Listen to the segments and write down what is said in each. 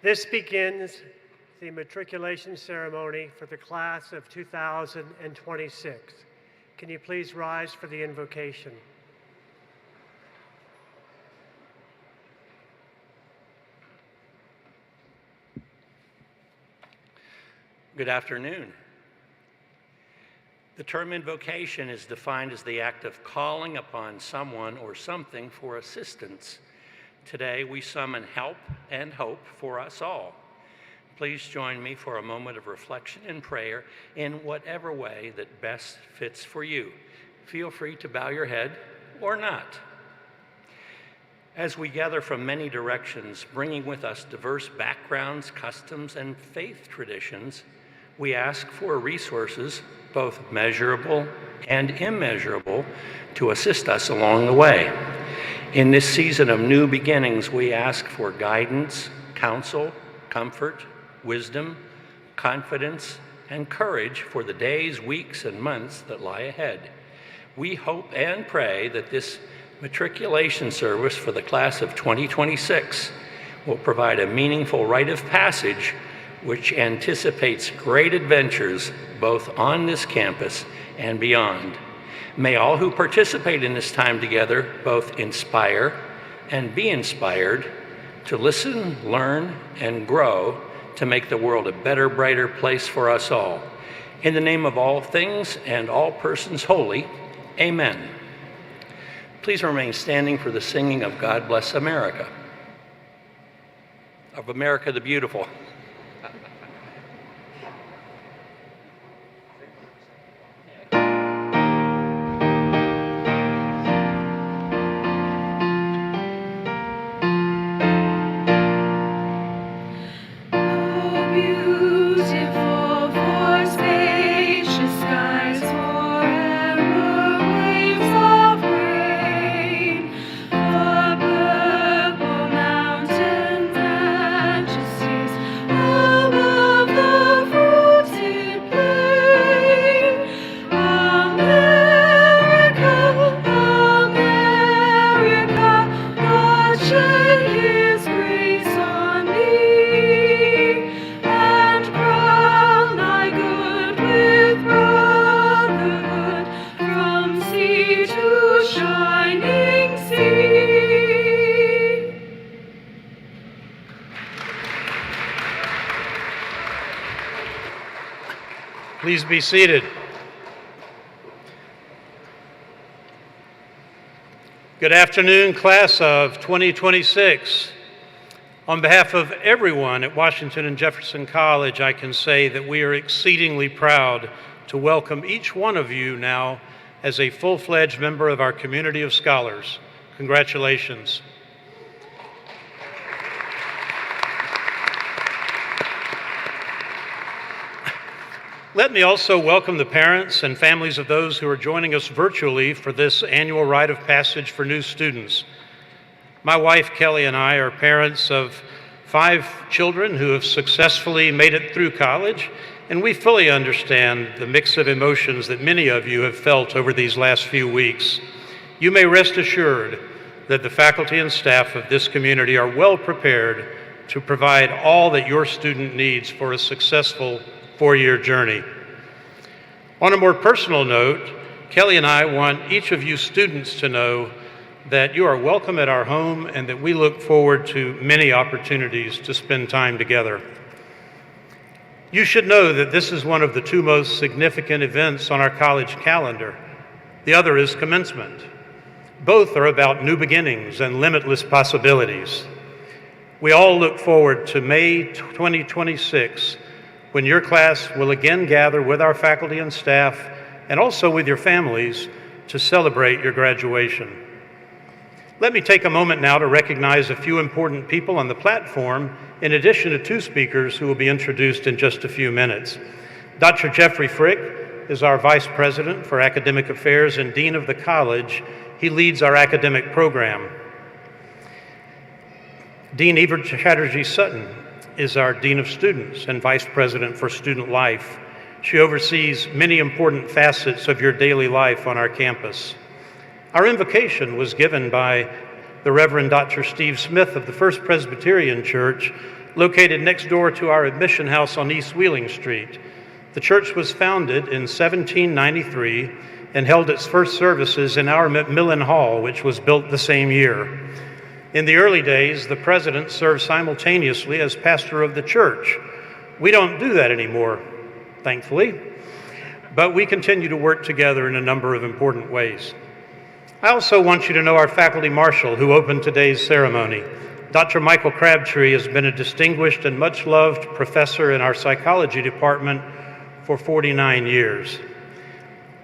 This begins the matriculation ceremony for the class of 2026. Can you please rise for the invocation? Good afternoon. The term invocation is defined as the act of calling upon someone or something for assistance. Today, we summon help and hope for us all. Please join me for a moment of reflection and prayer in whatever way that best fits for you. Feel free to bow your head or not. As we gather from many directions, bringing with us diverse backgrounds, customs, and faith traditions, we ask for resources, both measurable and immeasurable, to assist us along the way. In this season of new beginnings, we ask for guidance, counsel, comfort, wisdom, confidence, and courage for the days, weeks, and months that lie ahead. We hope and pray that this matriculation service for the class of 2026 will provide a meaningful rite of passage which anticipates great adventures both on this campus and beyond. May all who participate in this time together both inspire and be inspired to listen, learn, and grow to make the world a better, brighter place for us all. In the name of all things and all persons holy, amen. Please remain standing for the singing of God Bless America, of America the Beautiful. Please be seated. Good afternoon, class of 2026. On behalf of everyone at Washington and Jefferson College, I can say that we are exceedingly proud to welcome each one of you now as a full-fledged member of our community of scholars. Congratulations. Let me also welcome the parents and families of those who are joining us virtually for this annual rite of passage for new students. My wife, Kelly, and I are parents of 5 children who have successfully made it through college, and we fully understand the mix of emotions that many of you have felt over these last few weeks. You may rest assured that the faculty and staff of this community are well prepared to provide all that your student needs for a successful 4-year journey. On a more personal note, Kelly and I want each of you students to know that you are welcome at our home and that we look forward to many opportunities to spend time together. You should know that this is one of the 2 most significant events on our college calendar. The other is commencement. Both are about new beginnings and limitless possibilities. We all look forward to May 2026, when your class will again gather with our faculty and staff, and also with your families, to celebrate your graduation. Let me take a moment now to recognize a few important people on the platform, in addition to 2 speakers who will be introduced in just a few minutes. Dr. Jeffrey Frick is our Vice President for Academic Affairs and Dean of the College. He leads our academic program. Dean Eva Chatterjee Sutton is our Dean of Students and Vice President for Student Life. She oversees many important facets of your daily life on our campus. Our invocation was given by the Reverend Dr. Steve Smith of the First Presbyterian Church located next door to our admission house on East Wheeling Street. The church was founded in 1793 and held its first services in our Macmillan Hall, which was built the same year. In the early days, the president served simultaneously as pastor of the church. We don't do that anymore, thankfully, but we continue to work together in a number of important ways. I also want you to know our faculty marshal who opened today's ceremony. Dr. Michael Crabtree has been a distinguished and much-loved professor in our psychology department for 49 years.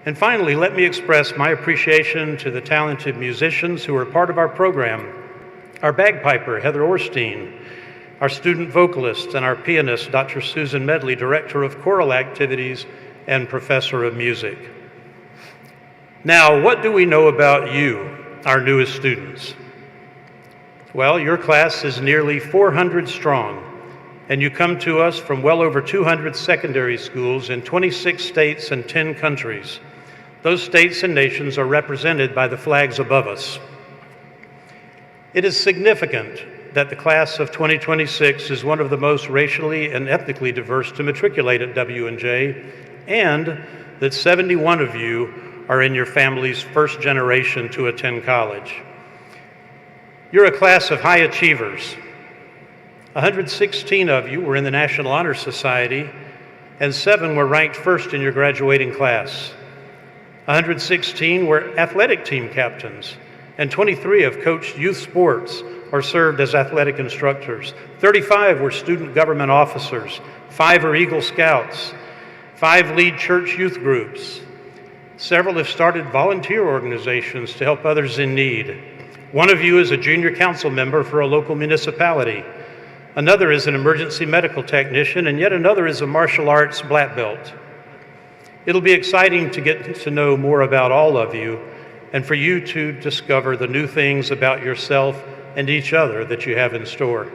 And finally, let me express my appreciation to the talented musicians who are part of our program, our bagpiper, Heather Orstein, our student vocalist, and our pianist, Dr. Susan Medley, Director of Choral Activities and Professor of Music. Now, what do we know about you, our newest students? Well, your class is nearly 400 strong, and you come to us from well over 200 secondary schools in 26 states and 10 countries. Those states and nations are represented by the flags above us. It is significant that the class of 2026 is one of the most racially and ethnically diverse to matriculate at W&J, and that 71 of you are in your family's first generation to attend college. You're a class of high achievers. 116 of you were in the National Honor Society, and 7 were ranked first in your graduating class. 116 were athletic team captains, and 23 have coached youth sports or served as athletic instructors. 35 were student government officers. 5 are Eagle Scouts. 5 lead church youth groups. Several have started volunteer organizations to help others in need. One of you is a junior council member for a local municipality. Another is an emergency medical technician, and yet another is a martial arts black belt. It'll be exciting to get to know more about all of you and for you to discover the new things about yourself and each other that you have in store.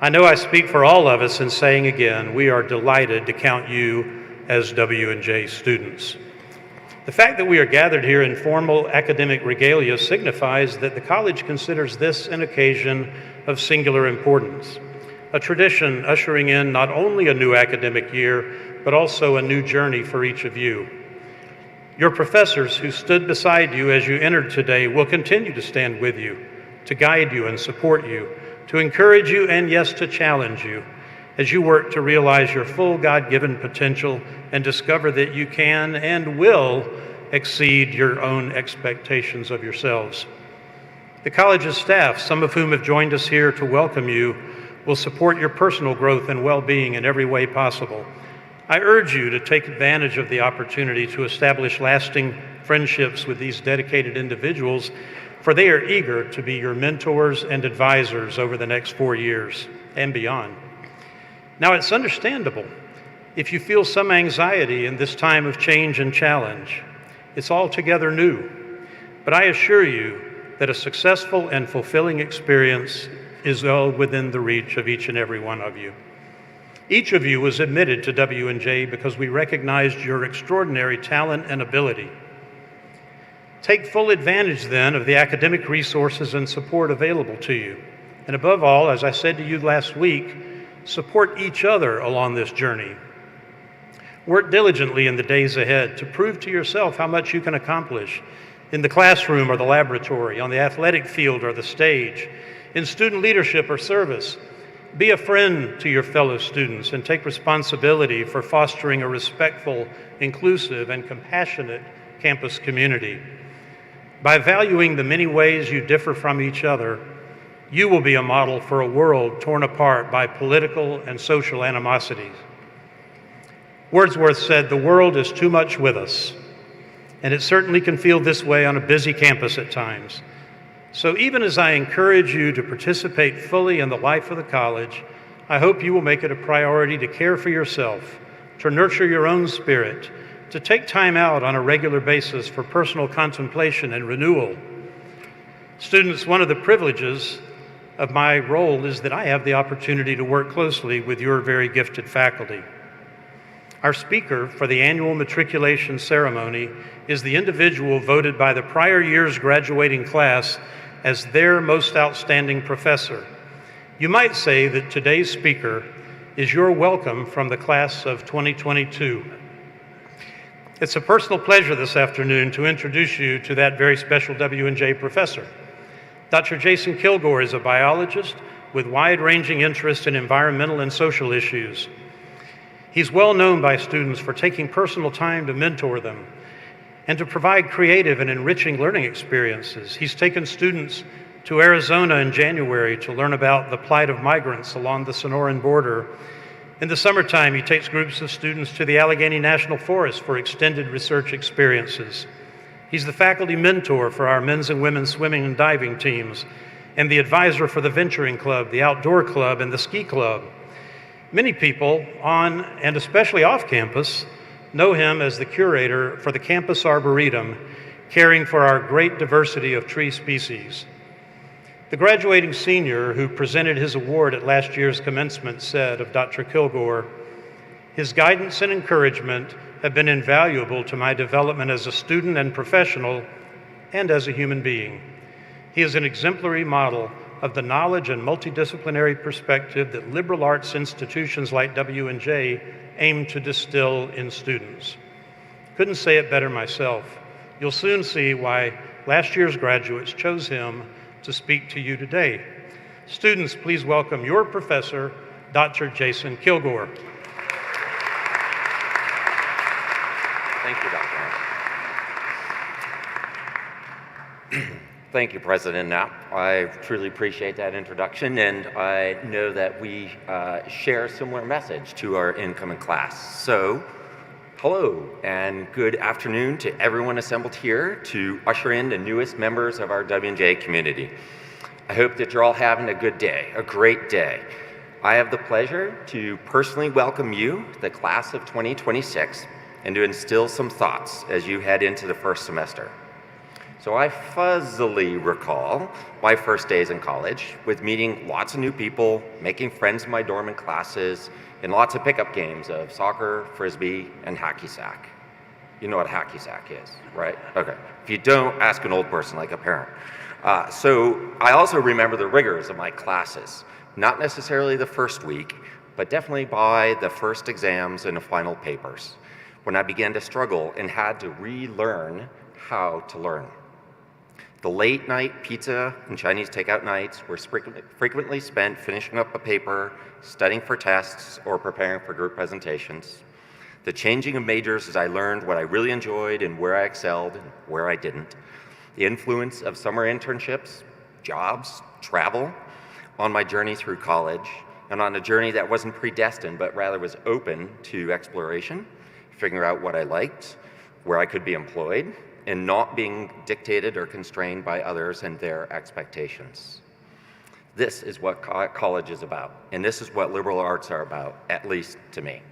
I know I speak for all of us in saying again, we are delighted to count you as W&J students. The fact that we are gathered here in formal academic regalia signifies that the college considers this an occasion of singular importance, a tradition ushering in not only a new academic year, but also a new journey for each of you. Your professors who stood beside you as you entered today will continue to stand with you, to guide you and support you, to encourage you and yes, to challenge you as you work to realize your full God-given potential and discover that you can and will exceed your own expectations of yourselves. The college's staff, some of whom have joined us here to welcome you, will support your personal growth and well-being in every way possible. I urge you to take advantage of the opportunity to establish lasting friendships with these dedicated individuals, for they are eager to be your mentors and advisors over the next 4 years and beyond. Now, it's understandable if you feel some anxiety in this time of change and challenge. It's altogether new, but I assure you that a successful and fulfilling experience is well within the reach of each and every one of you. Each of you was admitted to W&J because we recognized your extraordinary talent and ability. Take full advantage then of the academic resources and support available to you. And above all, as I said to you last week, support each other along this journey. Work diligently in the days ahead to prove to yourself how much you can accomplish in the classroom or the laboratory, on the athletic field or the stage, in student leadership or service. Be a friend to your fellow students and take responsibility for fostering a respectful, inclusive, and compassionate campus community. By valuing the many ways you differ from each other, you will be a model for a world torn apart by political and social animosities. Wordsworth said, "The world is too much with us," and it certainly can feel this way on a busy campus at times. So even as I encourage you to participate fully in the life of the college, I hope you will make it a priority to care for yourself, to nurture your own spirit, to take time out on a regular basis for personal contemplation and renewal. Students, one of the privileges of my role is that I have the opportunity to work closely with your very gifted faculty. Our speaker for the annual matriculation ceremony is the individual voted by the prior year's graduating class as their most outstanding professor. You might say that today's speaker is your welcome from the class of 2022. It's a personal pleasure this afternoon to introduce you to that very special W&J professor. Dr. Jason Kilgore is a biologist with wide-ranging interest in environmental and social issues. He's well known by students for taking personal time to mentor them and to provide creative and enriching learning experiences. He's taken students to Arizona in January to learn about the plight of migrants along the Sonoran border. In the summertime, he takes groups of students to the Allegheny National Forest for extended research experiences. He's the faculty mentor for our men's and women's swimming and diving teams, and the advisor for the Venturing Club, the Outdoor Club, and the Ski Club. Many people on and especially off campus know him as the curator for the Campus Arboretum, caring for our great diversity of tree species. The graduating senior who presented his award at last year's commencement said of Dr. Kilgore, "His guidance and encouragement have been invaluable to my development as a student and professional and as a human being. He is an exemplary model of the knowledge and multidisciplinary perspective that liberal arts institutions like W&J aim to distill in students." Couldn't say it better myself. You'll soon see why last year's graduates chose him to speak to you today. Students, please welcome your professor, Dr. Jason Kilgore. Thank you, Dr. Thank you, President Knapp. I truly appreciate that introduction, and I know that we share a similar message to our incoming class. So, hello, and good afternoon to everyone assembled here to usher in the newest members of our W&J community. I hope that you're all having a good day, a great day. I have the pleasure to personally welcome you, the class of 2026, and to instill some thoughts as you head into the first semester. So I fuzzily recall my first days in college with meeting lots of new people, making friends in my dorm and classes, and lots of pickup games of soccer, frisbee, and hacky sack. You know what hacky sack is, right? Okay. If you don't, ask an old person like a parent. So I also remember the rigors of my classes, not necessarily the first week, but definitely by the first exams and the final papers, when I began to struggle and had to relearn how to learn. The late night pizza and Chinese takeout nights were frequently spent finishing up a paper, studying for tests, or preparing for group presentations. The changing of majors as I learned what I really enjoyed and where I excelled and where I didn't. The influence of summer internships, jobs, travel on my journey through college, and on a journey that wasn't predestined, but rather was open to exploration, figuring out what I liked, where I could be employed, and not being dictated or constrained by others and their expectations. This is what college is about, and this is what liberal arts are about, at least to me.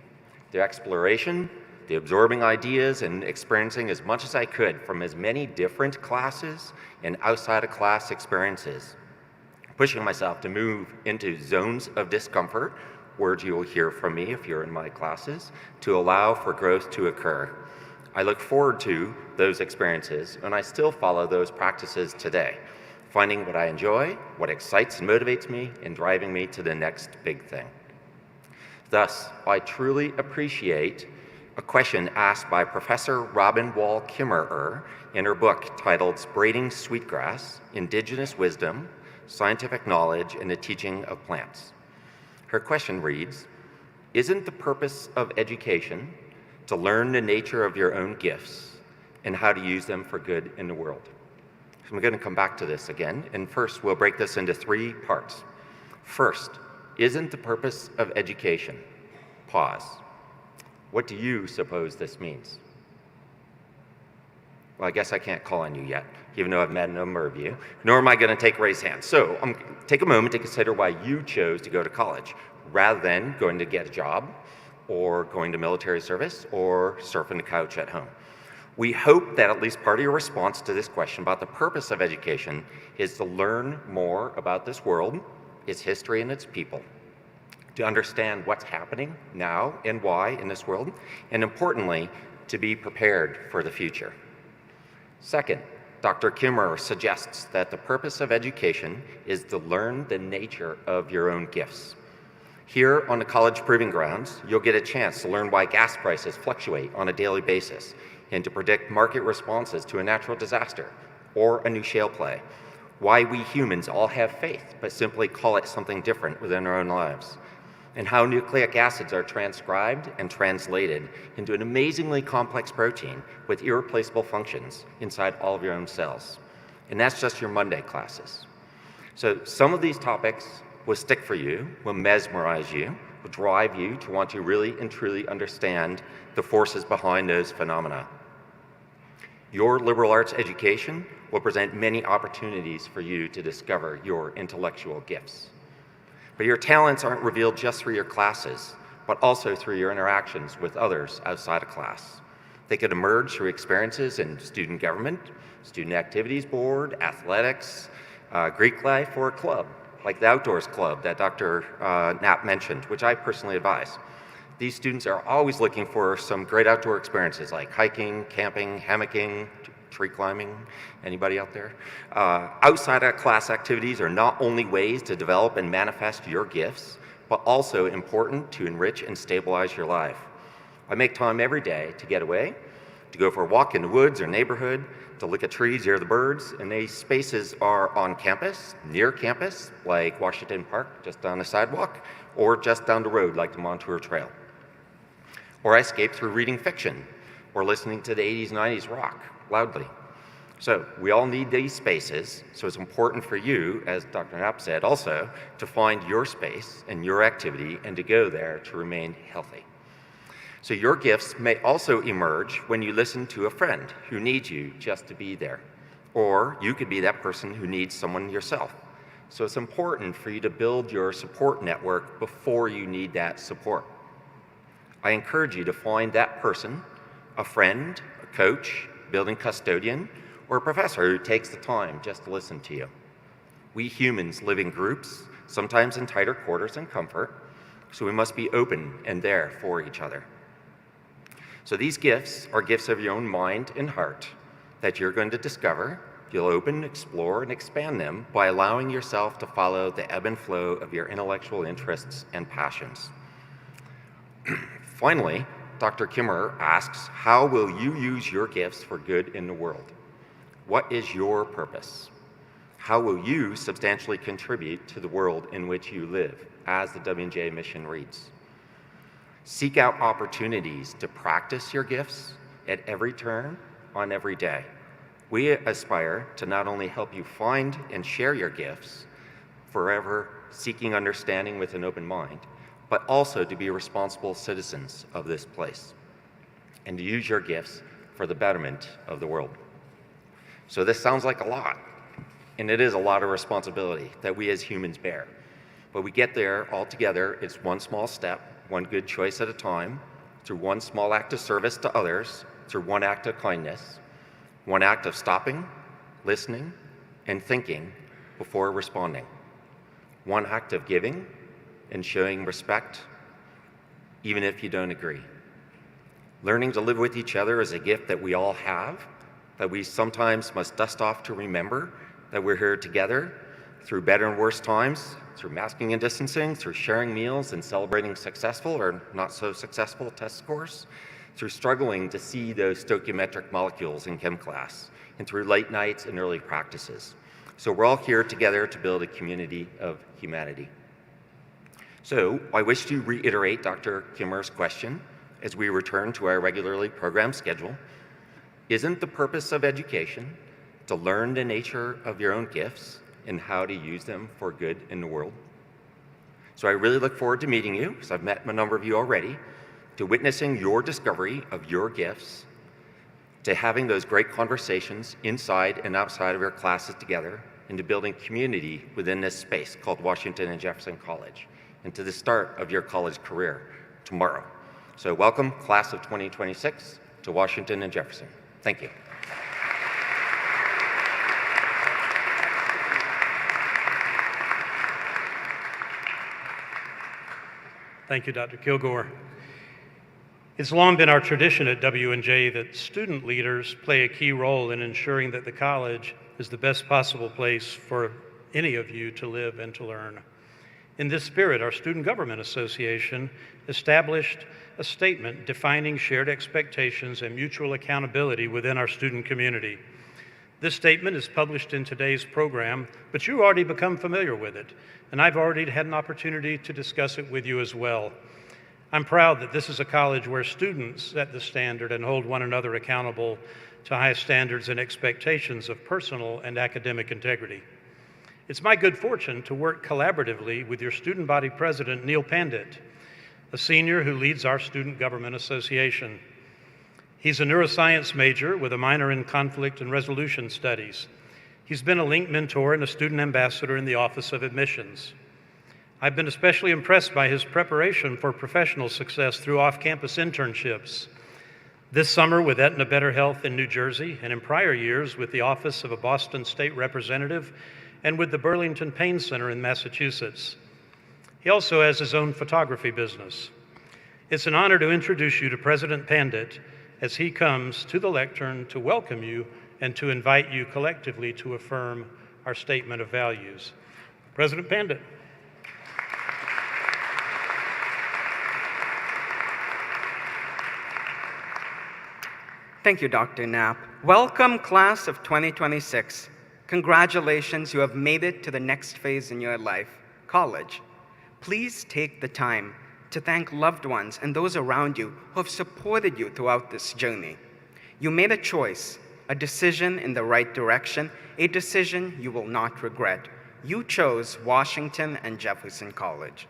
The exploration, the absorbing ideas, and experiencing as much as I could from as many different classes and outside of class experiences, pushing myself to move into zones of discomfort, words you will hear from me if you're in my classes, to allow for growth to occur. I look forward to those experiences, and I still follow those practices today, finding what I enjoy, what excites and motivates me, and driving me to the next big thing. Thus, I truly appreciate a question asked by Professor Robin Wall Kimmerer in her book titled Braiding Sweetgrass: Indigenous Wisdom, Scientific Knowledge, and the Teaching of Plants. Her question reads, "Isn't the purpose of education to learn the nature of your own gifts and how to use them for good in the world?" So I'm going to come back to this again, and first we'll break this into 3 parts. First, isn't the purpose of education? Pause. What do you suppose this means? Well, I guess I can't call on you yet, even though I've met a number of you, nor am I going to take raised hands. So take a moment to consider why you chose to go to college, rather than going to get a job, or going to military service, or surfing the couch at home. We hope that at least part of your response to this question about the purpose of education is to learn more about this world, its history, and its people, to understand what's happening now and why in this world, and importantly, to be prepared for the future. Second, Dr. Kimmerer suggests that the purpose of education is to learn the nature of your own gifts. Here on the college proving grounds, you'll get a chance to learn why gas prices fluctuate on a daily basis and to predict market responses to a natural disaster or a new shale play, why we humans all have faith but simply call it something different within our own lives, and how nucleic acids are transcribed and translated into an amazingly complex protein with irreplaceable functions inside all of your own cells. And that's just your Monday classes. So some of these topics will stick for you, will mesmerize you, will drive you to want to really and truly understand the forces behind those phenomena. Your liberal arts education will present many opportunities for you to discover your intellectual gifts. But your talents aren't revealed just through your classes, but also through your interactions with others outside of class. They could emerge through experiences in student government, student activities board, athletics, Greek life, or a club, like the Outdoors Club that Dr. Knapp mentioned, which I personally advise. These students are always looking for some great outdoor experiences like hiking, camping, hammocking, tree climbing. Anybody out there? Outside of class activities are not only ways to develop and manifest your gifts, but also important to enrich and stabilize your life. I make time every day to get away, to go for a walk in the woods or neighborhood, to look at trees, hear the birds, and these spaces are on campus, near campus, like Washington Park, just down the sidewalk, or just down the road, like the Montour Trail. Or I escape through reading fiction, or listening to the 80s, 90s rock loudly. So we all need these spaces, so it's important for you, as Dr. Knapp said also, to find your space and your activity and to go there to remain healthy. So your gifts may also emerge when you listen to a friend who needs you just to be there. Or you could be that person who needs someone yourself. So it's important for you to build your support network before you need that support. I encourage you to find that person, a friend, a coach, building custodian, or a professor who takes the time just to listen to you. We humans live in groups, sometimes in tighter quarters and comfort, so we must be open and there for each other. So these gifts are gifts of your own mind and heart that you're going to discover. You'll open, explore, and expand them by allowing yourself to follow the ebb and flow of your intellectual interests and passions. Finally, Dr. Kimmerer asks, how will you use your gifts for good in the world? What is your purpose? How will you substantially contribute to the world in which you live, as the W&J mission reads? Seek out opportunities to practice your gifts at every turn, on every day. We aspire to not only help you find and share your gifts, forever seeking understanding with an open mind, but also to be responsible citizens of this place and to use your gifts for the betterment of the world. So this sounds like a lot, and it is a lot of responsibility that we as humans bear. But we get there all together. It's one small step, one good choice at a time, through one small act of service to others, through one act of kindness, one act of stopping, listening, and thinking before responding, one act of giving and showing respect, even if you don't agree. Learning to live with each other is a gift that we all have, that we sometimes must dust off to remember that we're here together through better and worse times, through masking and distancing, through sharing meals and celebrating successful or not so successful test scores, through struggling to see those stoichiometric molecules in chem class, and through late nights and early practices. So we're all here together to build a community of humanity. So I wish to reiterate Dr. Kimmerer's question as we return to our regularly programmed schedule. Isn't the purpose of education to learn the nature of your own gifts and how to use them for good in the world? So I really look forward to meeting you, because I've met a number of you already, to witnessing your discovery of your gifts, to having those great conversations inside and outside of your classes together, and to building community within this space called Washington and Jefferson College, and to the start of your college career tomorrow. So welcome, class of 2026, to Washington and Jefferson. Thank you. Thank you, Dr. Kilgore. It's long been our tradition at W&J that student leaders play a key role in ensuring that the college is the best possible place for any of you to live and to learn. In this spirit, our Student Government Association established a statement defining shared expectations and mutual accountability within our student community. This statement is published in today's program, but you've already become familiar with it, and I've already had an opportunity to discuss it with you as well. I'm proud that this is a college where students set the standard and hold one another accountable to high standards and expectations of personal and academic integrity. It's my good fortune to work collaboratively with your student body president, Neil Pandit, a senior who leads our Student Government Association. He's a neuroscience major with a minor in conflict and resolution studies. He's been a Link mentor and a student ambassador in the Office of Admissions. I've been especially impressed by his preparation for professional success through off-campus internships. This summer with Aetna Better Health in New Jersey, and in prior years with the Office of a Boston State Representative and with the Burlington Pain Center in Massachusetts. He also has his own photography business. It's an honor to introduce you to President Pandit as he comes to the lectern to welcome you and to invite you collectively to affirm our statement of values. President Pandit. Thank you, Dr. Knapp. Welcome, class of 2026. Congratulations, you have made it to the next phase in your life, college. Please take the time to thank loved ones and those around you who have supported you throughout this journey. You made a choice, a decision in the right direction, a decision you will not regret. You chose Washington and Jefferson College.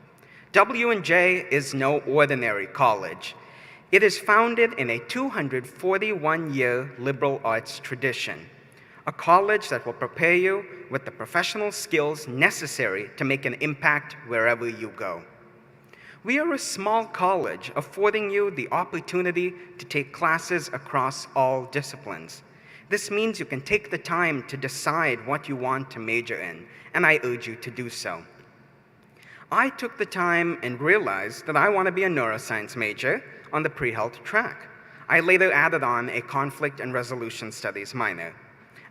W&J is no ordinary college. It is founded in a 241-year liberal arts tradition, a college that will prepare you with the professional skills necessary to make an impact wherever you go. We are a small college affording you the opportunity to take classes across all disciplines. This means you can take the time to decide what you want to major in, and I urge you to do so. I took the time and realized that I want to be a neuroscience major on the pre-health track. I later added on a conflict and resolution studies minor.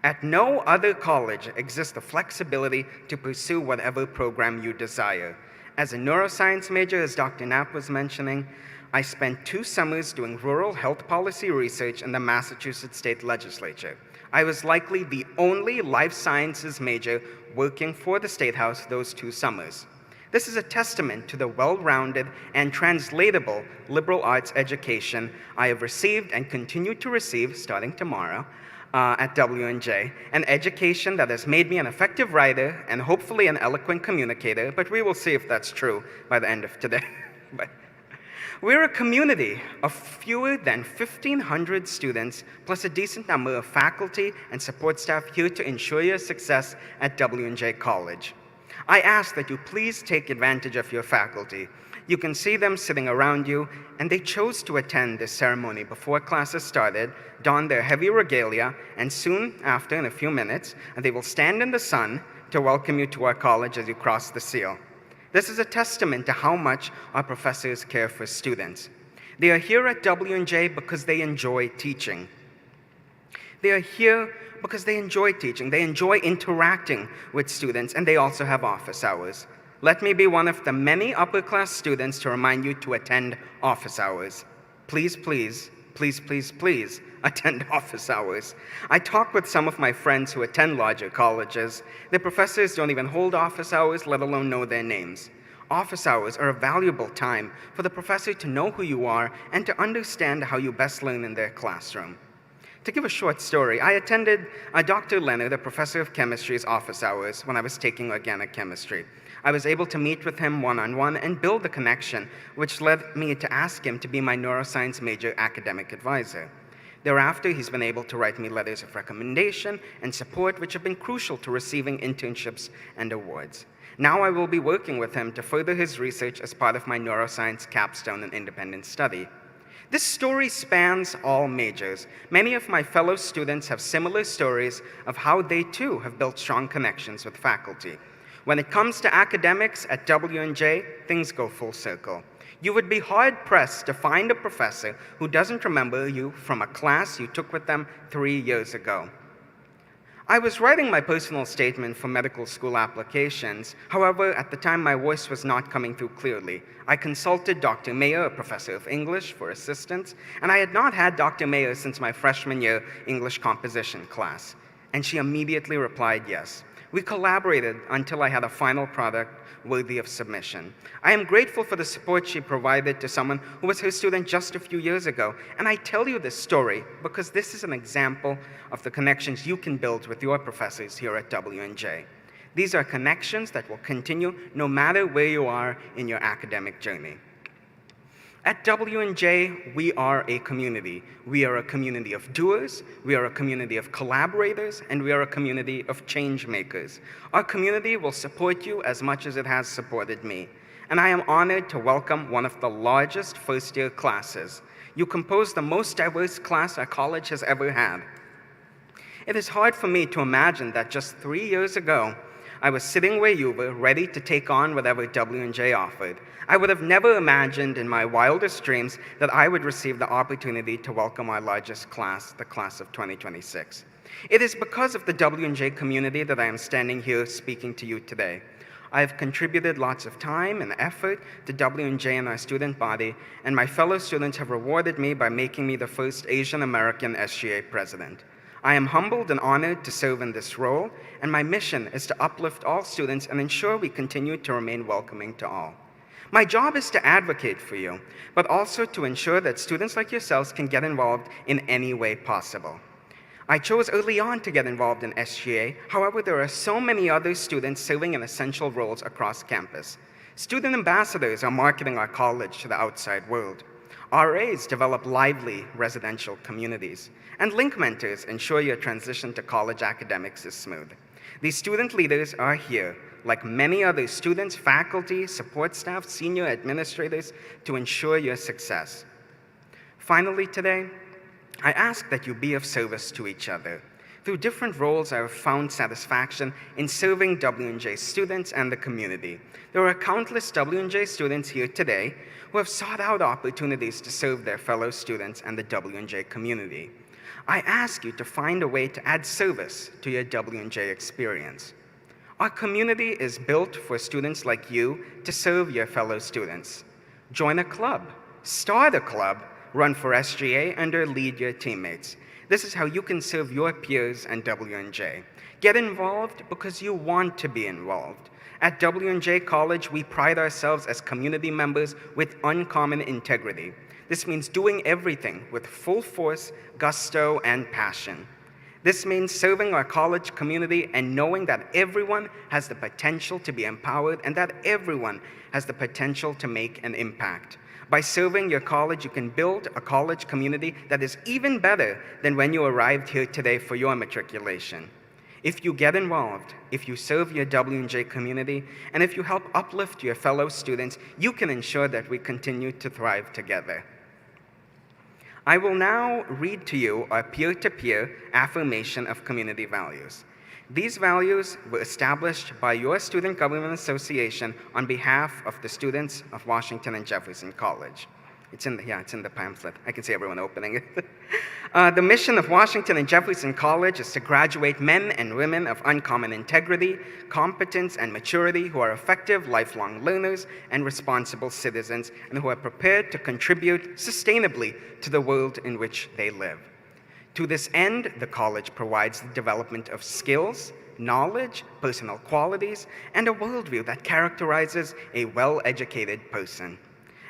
At no other college exists the flexibility to pursue whatever program you desire. As a neuroscience major, as Dr. Knapp was mentioning, I spent 2 summers doing rural health policy research in the Massachusetts State Legislature. I was likely the only life sciences major working for the State House those 2 summers. This is a testament to the well-rounded and translatable liberal arts education I have received and continue to receive starting tomorrow at W&J, an education that has made me an effective writer and hopefully an eloquent communicator, but we will see if that's true by the end of today. But we're a community of fewer than 1,500 students, plus a decent number of faculty and support staff here to ensure your success at W&J College. I ask that you please take advantage of your faculty. You can see them sitting around you, and they chose to attend this ceremony before classes started, don their heavy regalia, and soon after, in a few minutes, they will stand in the sun to welcome you to our college as you cross the seal. This is a testament to how much our professors care for students. They are here at W&J because they enjoy teaching. They are here because they enjoy teaching, they enjoy interacting with students, and they also have office hours. Let me be one of the many upper-class students to remind you to attend office hours. Please, please, please, please, please attend office hours. I talk with some of my friends who attend larger colleges. Their professors don't even hold office hours, let alone know their names. Office hours are a valuable time for the professor to know who you are and to understand how you best learn in their classroom. To give a short story, I attended Dr. Leonard, the professor of chemistry's office hours when I was taking organic chemistry. I was able to meet with him one-on-one and build a connection, which led me to ask him to be my neuroscience major academic advisor. Thereafter, he's been able to write me letters of recommendation and support, which have been crucial to receiving internships and awards. Now I will be working with him to further his research as part of my neuroscience capstone and independent study. This story spans all majors. Many of my fellow students have similar stories of how they too have built strong connections with faculty. When it comes to academics at W&J, things go full circle. You would be hard-pressed to find a professor who doesn't remember you from a class you took with them 3 years ago. I was writing my personal statement for medical school applications. However, at the time, my voice was not coming through clearly. I consulted Dr. Mayer, a professor of English, for assistance, and I had not had Dr. Mayer since my freshman year English composition class. And she immediately replied yes. We collaborated until I had a final product worthy of submission. I am grateful for the support she provided to someone who was her student just a few years ago. And I tell you this story because this is an example of the connections you can build with your professors here at W&J. These are connections that will continue no matter where you are in your academic journey. At W&J, we are a community. We are a community of doers, we are a community of collaborators, and we are a community of change makers. Our community will support you as much as it has supported me. And I am honored to welcome one of the largest first-year classes. You compose the most diverse class our college has ever had. It is hard for me to imagine that just 3 years ago, I was sitting where you were, ready to take on whatever W&J offered. I would have never imagined in my wildest dreams that I would receive the opportunity to welcome our largest class, the class of 2026. It is because of the W&J community that I am standing here speaking to you today. I have contributed lots of time and effort to W&J and our student body, and my fellow students have rewarded me by making me the first Asian American SGA president. I am humbled and honored to serve in this role, and my mission is to uplift all students and ensure we continue to remain welcoming to all. My job is to advocate for you, but also to ensure that students like yourselves can get involved in any way possible. I chose early on to get involved in SGA. However, there are so many other students serving in essential roles across campus. Student ambassadors are marketing our college to the outside world. RAs develop lively residential communities, and link mentors ensure your transition to college academics is smooth. These student leaders are here, like many other students, faculty, support staff, senior administrators, to ensure your success. Finally today, I ask that you be of service to each other. Through different roles, I have found satisfaction in serving W&J students and the community. There are countless W&J students here today who have sought out opportunities to serve their fellow students and the W&J community. I ask you to find a way to add service to your W&J experience. Our community is built for students like you to serve your fellow students. Join a club, start a club, run for SGA, and or lead your teammates. This is how you can serve your peers and W&J. Get involved because you want to be involved. At W&J College, we pride ourselves as community members with uncommon integrity. This means doing everything with full force, gusto, and passion. This means serving our college community and knowing that everyone has the potential to be empowered and that everyone has the potential to make an impact. By serving your college, you can build a college community that is even better than when you arrived here today for your matriculation. If you get involved, if you serve your W&J community, and if you help uplift your fellow students, you can ensure that we continue to thrive together. I will now read to you our peer-to-peer affirmation of community values. These values were established by your Student Government Association on behalf of the students of Washington and Jefferson College. It's in the pamphlet. I can see everyone opening it. The mission of Washington and Jefferson College is to graduate men and women of uncommon integrity, competence, and maturity who are effective lifelong learners and responsible citizens and who are prepared to contribute sustainably to the world in which they live. To this end, the college provides the development of skills, knowledge, personal qualities, and a worldview that characterizes a well-educated person.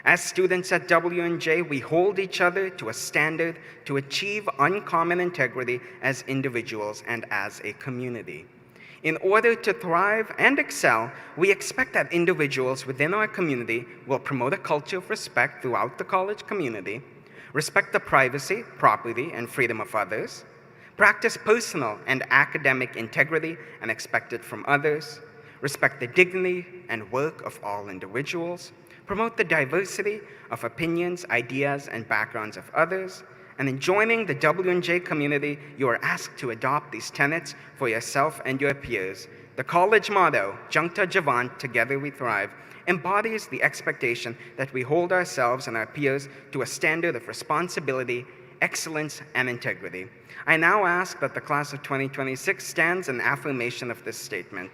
As students at W&J, we hold each other to a standard to achieve uncommon integrity as individuals and as a community. In order to thrive and excel, we expect that individuals within our community will promote a culture of respect throughout the college community, respect the privacy, property, and freedom of others, practice personal and academic integrity and expect it from others, respect the dignity and work of all individuals, promote the diversity of opinions, ideas, and backgrounds of others, and in joining the W&J community, you are asked to adopt these tenets for yourself and your peers. The college motto, Juncta Javant, Together We Thrive, embodies the expectation that we hold ourselves and our peers to a standard of responsibility, excellence, and integrity. I now ask that the class of 2026 stands in affirmation of this statement.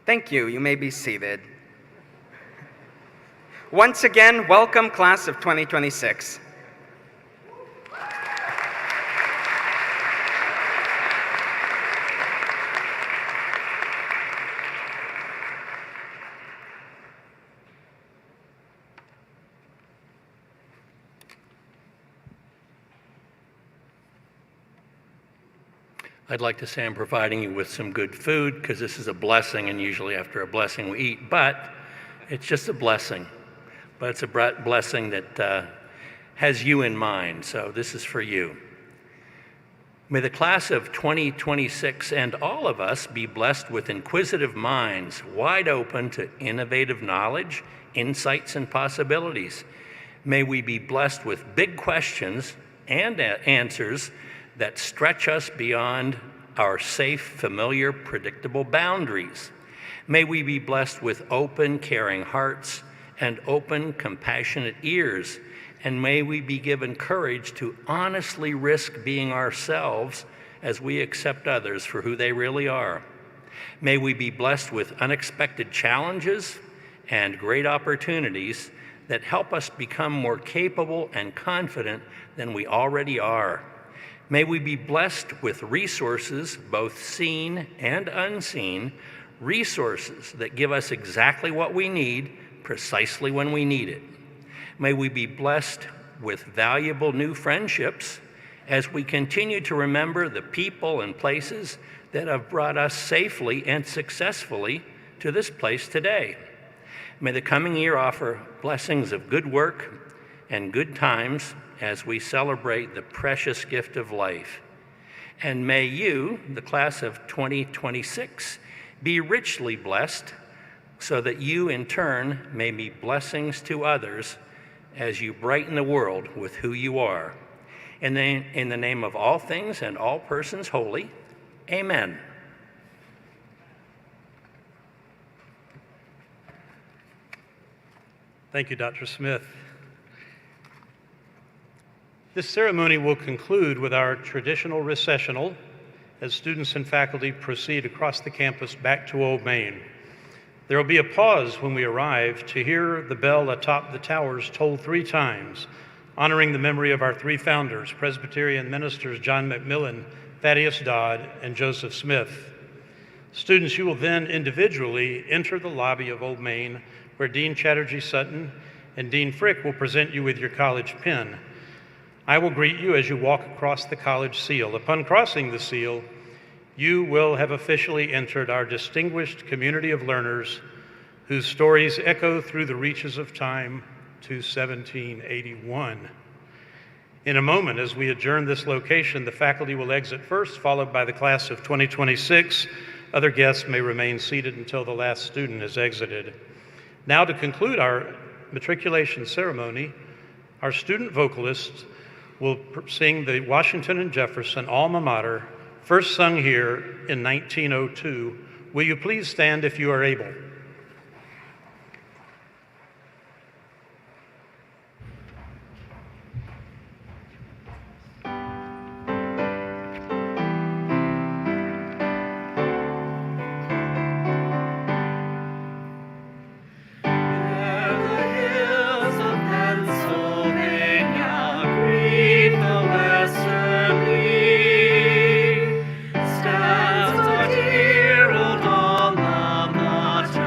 Thank you. You may be seated. Once again, welcome, class of 2026. I'd like to say I'm providing you with some good food because this is a blessing, and usually after a blessing we eat, but it's just a blessing. But it's a blessing that has you in mind, so this is for you. May the class of 2026 and all of us be blessed with inquisitive minds, wide open to innovative knowledge, insights, and possibilities. May we be blessed with big questions and answers that stretch us beyond our safe, familiar, predictable boundaries. May we be blessed with open, caring hearts and open, compassionate ears. And may we be given courage to honestly risk being ourselves as we accept others for who they really are. May we be blessed with unexpected challenges and great opportunities that help us become more capable and confident than we already are. May we be blessed with resources, both seen and unseen, resources that give us exactly what we need, precisely when we need it. May we be blessed with valuable new friendships as we continue to remember the people and places that have brought us safely and successfully to this place today. May the coming year offer blessings of good work and good times as we celebrate the precious gift of life. And may you, the class of 2026, be richly blessed so that you in turn may be blessings to others as you brighten the world with who you are. In the name of all things and all persons holy, amen. Thank you, Dr. Smith. This ceremony will conclude with our traditional recessional as students and faculty proceed across the campus back to Old Main. There will be a pause when we arrive to hear the bell atop the towers toll 3 times, honoring the memory of our 3 founders, Presbyterian ministers John McMillan, Thaddeus Dodd, and Joseph Smith. Students, you will then individually enter the lobby of Old Main, where Dean Chatterjee Sutton and Dean Frick will present you with your college pin. I will greet you as you walk across the college seal. Upon crossing the seal, you will have officially entered our distinguished community of learners whose stories echo through the reaches of time to 1781. In a moment, as we adjourn this location, the faculty will exit first, followed by the class of 2026. Other guests may remain seated until the last student has exited. Now, to conclude our matriculation ceremony, our student vocalists will sing the Washington and Jefferson alma mater, first sung here in 1902. Will you please stand if you are able? Stands a hero on the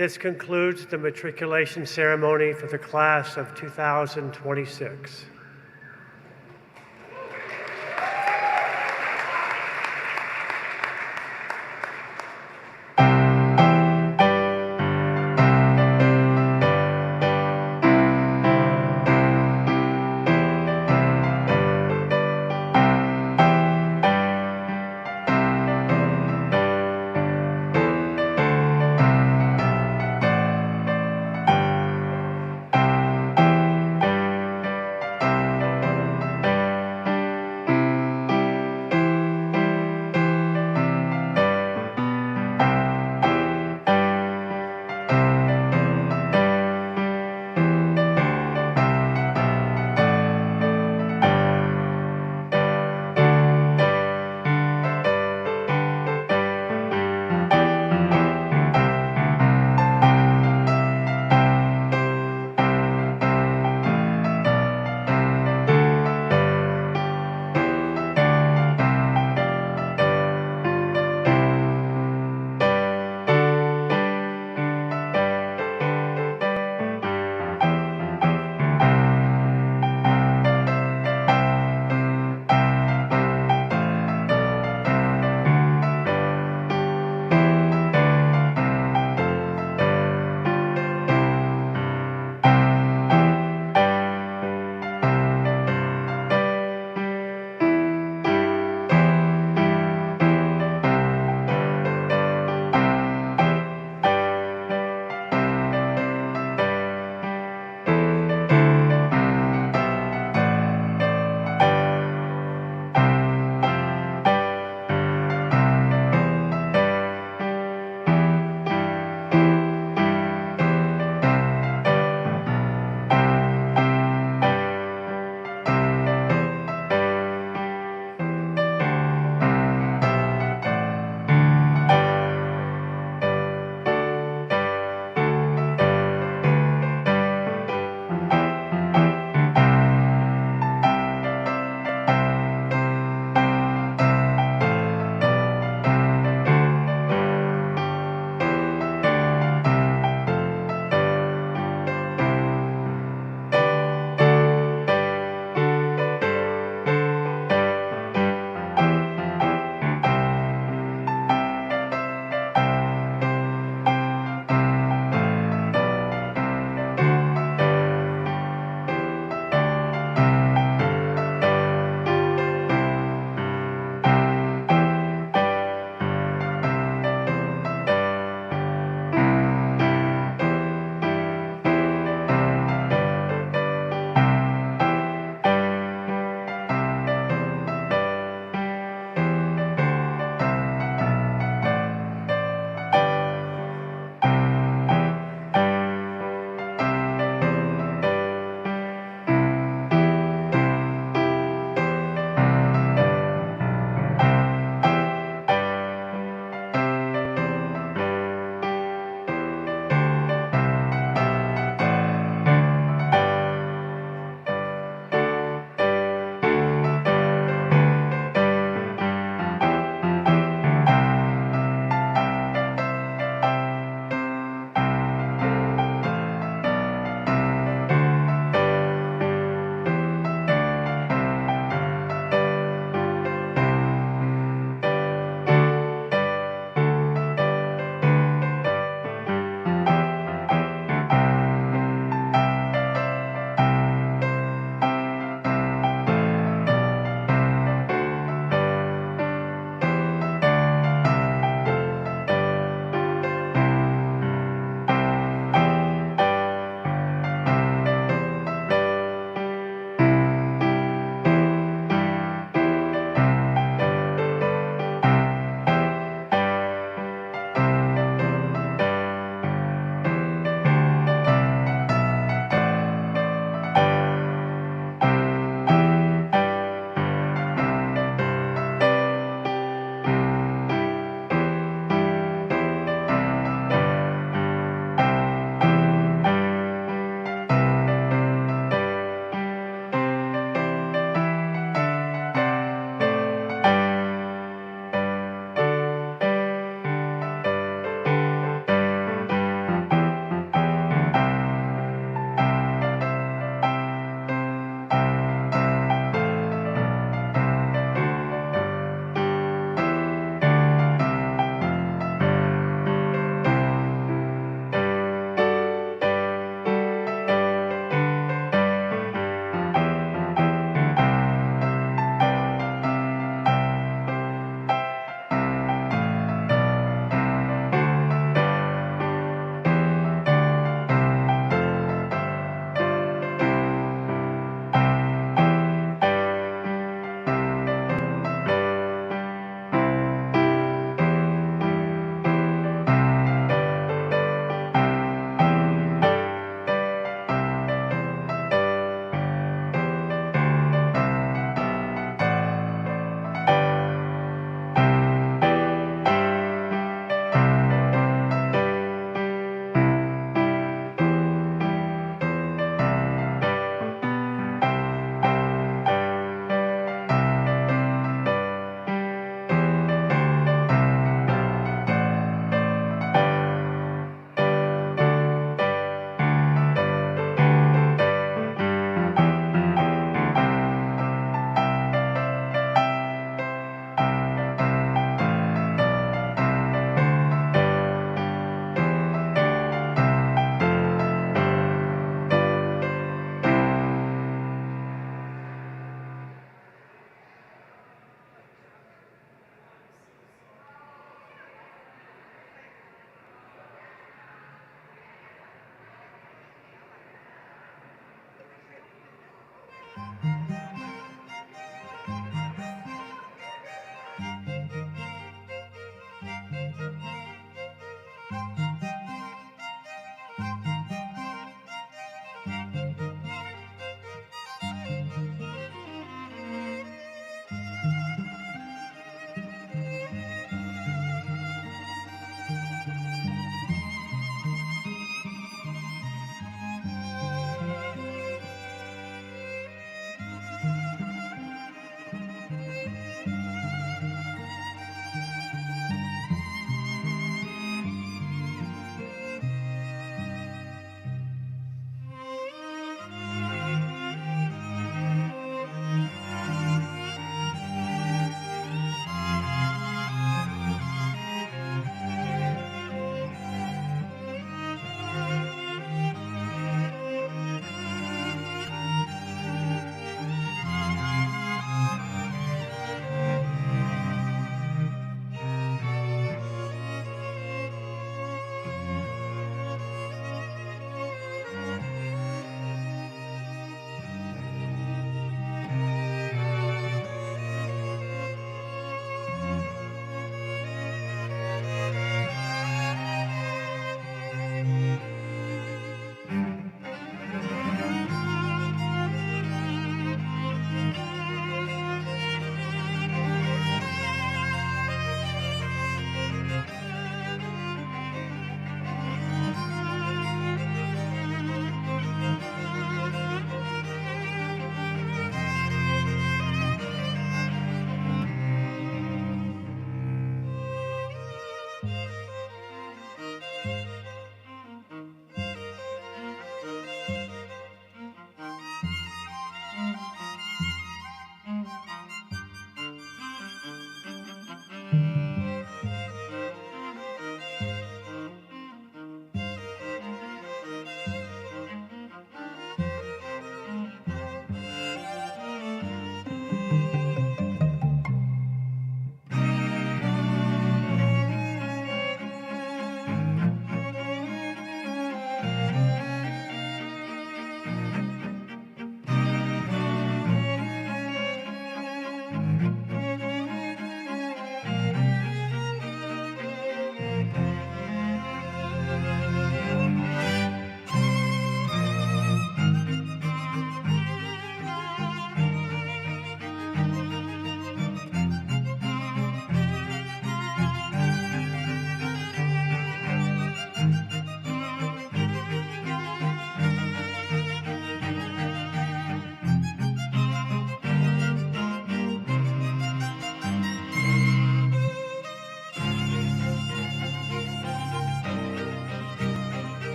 This concludes the matriculation ceremony for the class of 2026.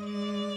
you.